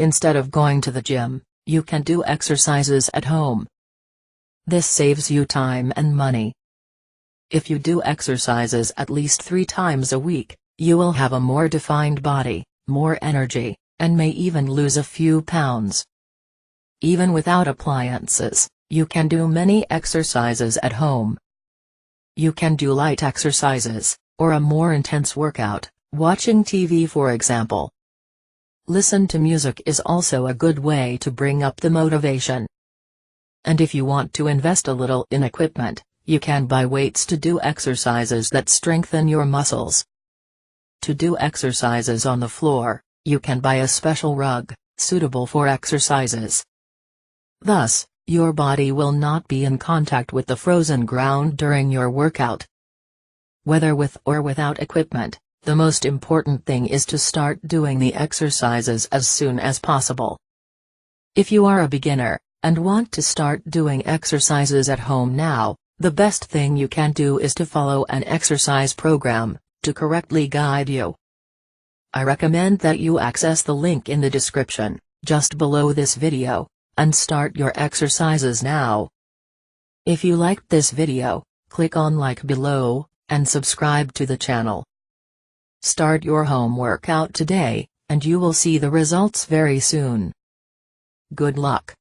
Instead of going to the gym, you can do exercises at home. This saves you time and money. If you do exercises at least 3 times a week, you will have a more defined body, more energy, and may even lose a few pounds. Even without appliances, you can do many exercises at home. You can do light exercises, or a more intense workout, watching TV for example. Listen to music is also a good way to bring up the motivation. And if you want to invest a little in equipment, you can buy weights to do exercises that strengthen your muscles. To do exercises on the floor, you can buy a special rug, suitable for exercises. Thus, your body will not be in contact with the frozen ground during your workout. Whether with or without equipment, the most important thing is to start doing the exercises as soon as possible. If you are a beginner, and want to start doing exercises at home now, the best thing you can do is to follow an exercise program, to correctly guide you. I recommend that you access the link in the description, just below this video, and start your exercises now. If you liked this video, click on like below, and subscribe to the channel. Start your home workout today, and you will see the results very soon. Good luck.